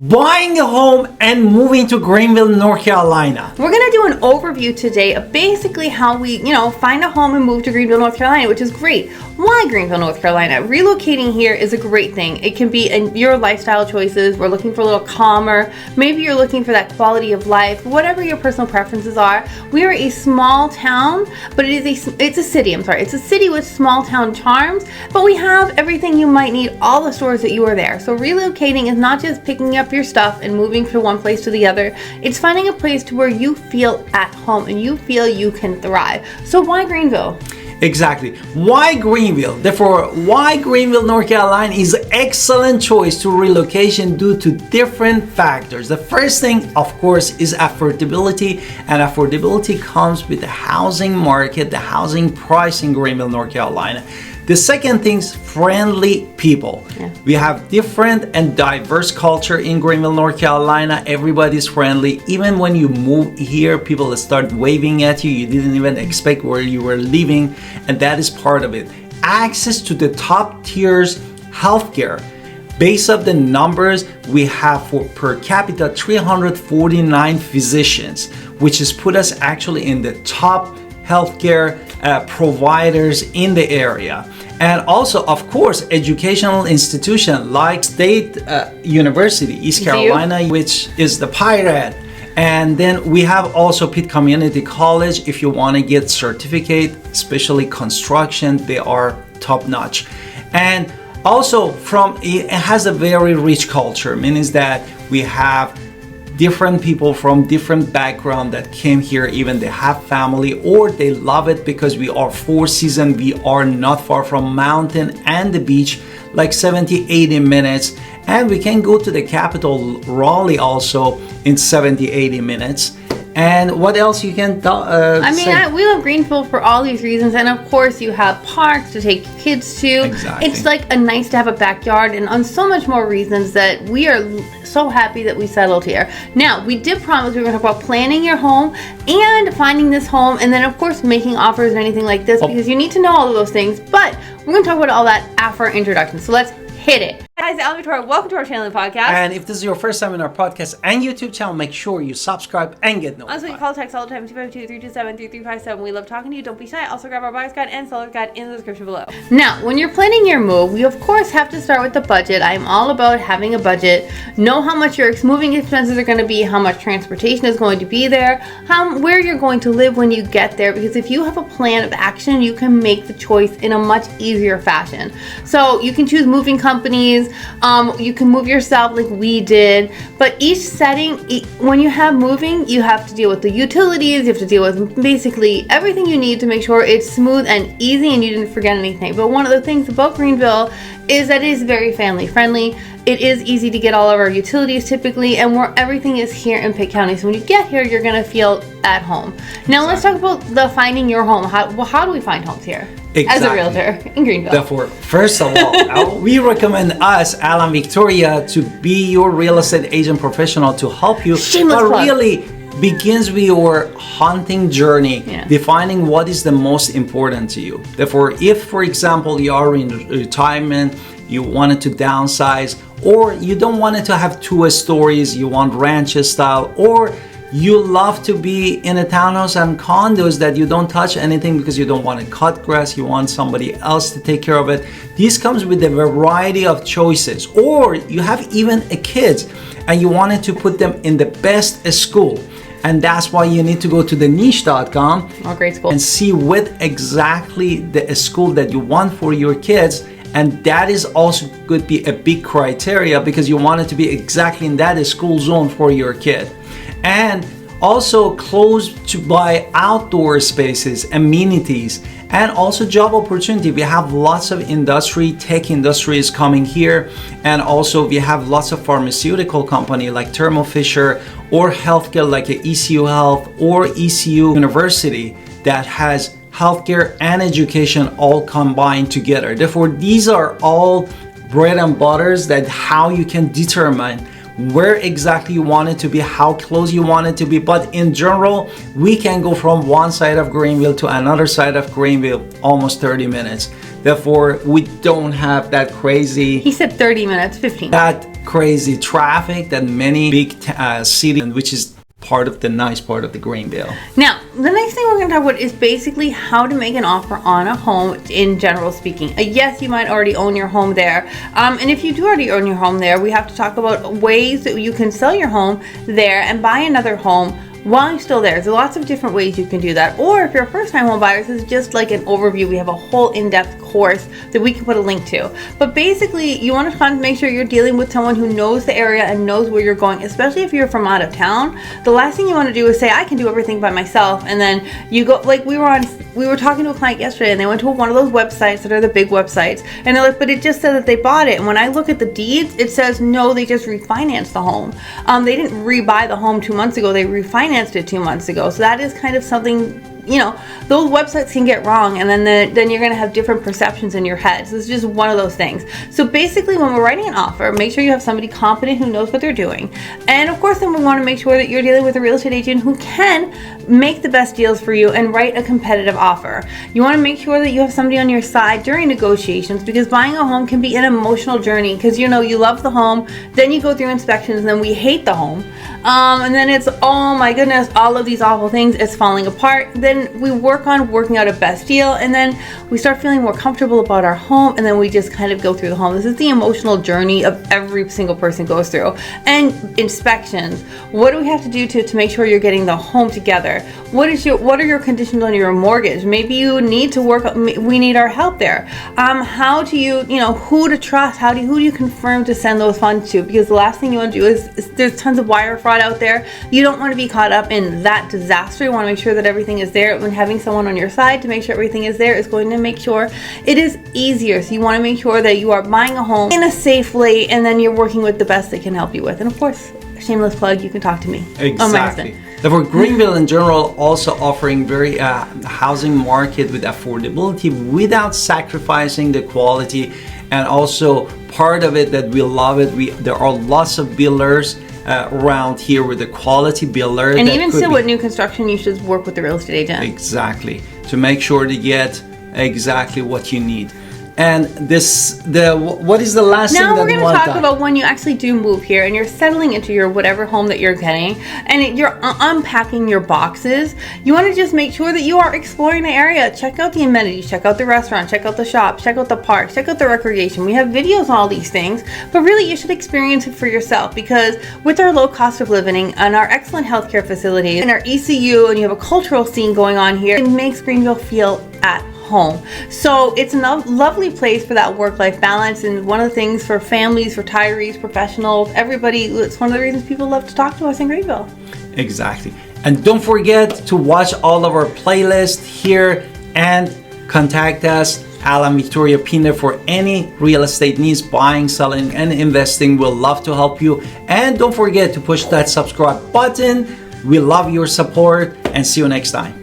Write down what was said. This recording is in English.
Buying a home and moving to Greenville, North Carolina. We're going to do an overview today of basically how we, find a home and move to Greenville, North Carolina, which is great. Why Greenville, North Carolina? Relocating here is a great thing. It can be your lifestyle choices. We're looking for a little calmer. Maybe you're looking for that quality of life, whatever your personal preferences are. We are a small town, but it's a city. It's a city with small town charms, but we have everything you might need, all the stores that you are there. So relocating is not just picking up your stuff and moving from one place to the other. It's finding a place to where you feel at home and you feel you can thrive. So why Greenville? Exactly. Why Greenville? Therefore, why Greenville, North Carolina is an excellent choice to relocation due to different factors. The first thing, of course, is affordability, and affordability comes with the housing market, the housing price in Greenville, North Carolina. The second thing is friendly people. Yeah. We have different and diverse culture in Greenville, North Carolina. Everybody's friendly. Even when you move here, people start waving at you. You didn't even expect where you were living, and that is part of it. Access to the top tiers healthcare. Based on the numbers, we have for per capita 349 physicians, which has put us actually in the top healthcare providers in the area. And also, of course, educational institution like State University, East Carolina, which is the Pirate. And then we have also Pitt Community College. If you want to get certificate, especially construction, they are top notch. And also it has a very rich culture, means that we have different people from different background that came here, even they have family or they love it because we are four seasons. We are not far from mountain and the beach, like 70-80 minutes, and we can go to the capital Raleigh also in 70-80 minutes. And what else you can say? We love Greenville for all these reasons, and of course you have parks to take kids to. Exactly. It's like nice to have a backyard, and on so much more reasons that we are so happy that we settled here. Now, we did promise we were going to talk about planning your home and finding this home, and then of course making offers and anything like this, because you need to know all of those things, but we're going to talk about all that after our introduction. So let's hit it. Guys, I'm Victoria. Welcome to our channel and podcast. And if this is your first time in our podcast and YouTube channel, make sure you subscribe and get notified. Also, you call text all the time, 252-327-3357. We love talking to you. Don't be shy. Also, grab our buyer's guide and seller's guide in the description below. Now, when you're planning your move, we of course have to start with the budget. I'm all about having a budget. Know how much your moving expenses are going to be, how much transportation is going to be there, where you're going to live when you get there. Because if you have a plan of action, you can make the choice in a much easier fashion. So you can choose moving companies. You can move yourself like we did, but each setting, when you have moving, you have to deal with the utilities, you have to deal with basically everything you need to make sure it's smooth and easy and you didn't forget anything. But one of the things about Greenville is that it is very family friendly. It is easy to get all of our utilities typically, and where everything is here in Pitt County. So when you get here, you're going to feel at home. Now let's talk about the finding your home. How do we find homes here? Exactly. As a realtor in Greenville. Therefore, first of all, we recommend us, Alan Victoria, to be your real estate agent professional to help you. Shameless plug. Really begins with your hunting journey, defining what is the most important to you. Therefore, if, for example, you are in retirement, you wanted to downsize, or you don't want it to have 2 stories, you want ranch style, or you love to be in a townhouse and condos that you don't touch anything because you don't want to cut grass, you want somebody else to take care of it. This comes with a variety of choices. Or you have even a kids and you wanted to put them in the best school. And that's why you need to go to the niche.com great school. and see what exactly the school that you want for your kids. And that is also could be a big criteria because you want it to be exactly in that school zone for your kid. And also close to by outdoor spaces, amenities, and also job opportunity. We have lots of industry, tech industry is coming here, and also we have lots of pharmaceutical company like Thermo Fisher, or healthcare like ECU Health or ECU University that has healthcare and education all combined together. Therefore, these are all bread and butters that how you can determine where exactly you want it to be, how close you want it to be. But in general, we can go from one side of Greenville to another side of Greenville almost 30 minutes. Therefore, we don't have that crazy... He said 30 minutes, 15. That crazy traffic that many big cities, which is part of the nice part of the Greenville. Now, the next thing we're going to talk about is basically how to make an offer on a home in general speaking. Yes, you might already own your home there. And if you do already own your home there, we have to talk about ways that you can sell your home there and buy another home while you're still there. There's lots of different ways you can do that. Or if you're a first-time home buyer, this is just like an overview. We have a whole in-depth course that we can put a link to. But basically, you want to make sure you're dealing with someone who knows the area and knows where you're going, especially if you're from out of town. The last thing you want to do is say, I can do everything by myself, and then you go, like we were talking to a client yesterday, and they went to one of those websites that are the big websites, and they're like, but it just said that they bought it. And when I look at the deeds, it says no, they just refinanced the home. They didn't rebuy the home 2 months ago, they refinanced it 2 months ago. So that is kind of something, you know, those websites can get wrong, and then you're going to have different perceptions in your head. So this is just one of those things. So basically, when we're writing an offer, make sure you have somebody competent who knows what they're doing. And of course, then we want to make sure that you're dealing with a real estate agent who can make the best deals for you and write a competitive offer. You want to make sure that you have somebody on your side during negotiations, because buying a home can be an emotional journey, because you know, you love the home, then you go through inspections, and then we hate the home. And then it's, oh my goodness, all of these awful things, it's falling apart. Then we work on working out a best deal, and then we start feeling more comfortable about our home, and then we just kind of go through the home. This is the emotional journey of every single person goes through. And inspections, what do we have to do to make sure you're getting the home together? What are your conditions on your mortgage? Maybe you need to work, we need our help there. How do you know, who to trust? Who do you confirm to send those funds to? Because the last thing you want to do is there's tons of wire fraud out there. You don't want to be caught up in that disaster. You want to make sure that everything is there. When having someone on your side to make sure everything is there is going to make sure it is easier. So you want to make sure that you are buying a home in a safe way, and then you're working with the best they can help you with. And of course, shameless plug, you can talk to me. Exactly. Therefore, Greenville in general also offering very housing market with affordability without sacrificing the quality, and also part of it that we love it. There are lots of builders around here with the quality builder. And even still with new construction, you should work with the real estate agent. Exactly, to make sure to get exactly what you need. And what is the last thing that we're going to talk about when you actually do move here and you're settling into your whatever home that you're getting, and you're unpacking your boxes. You want to just make sure that you are exploring the area. Check out the amenities, check out the restaurant, check out the shops, check out the parks, check out the recreation. We have videos on all these things, but really you should experience it for yourself, because with our low cost of living and our excellent healthcare facilities and our ECU, and you have a cultural scene going on here, it makes Greenville feel at home. So it's a lovely place for that work-life balance, and one of the things for families, retirees, professionals, everybody, it's one of the reasons people love to talk to us in Greenville. Exactly. And don't forget to watch all of our playlists here and contact us, Alan Victoria Pina, for any real estate needs, buying, selling, and investing. We'll love to help you. And don't forget to push that subscribe button. We love your support, and see you next time.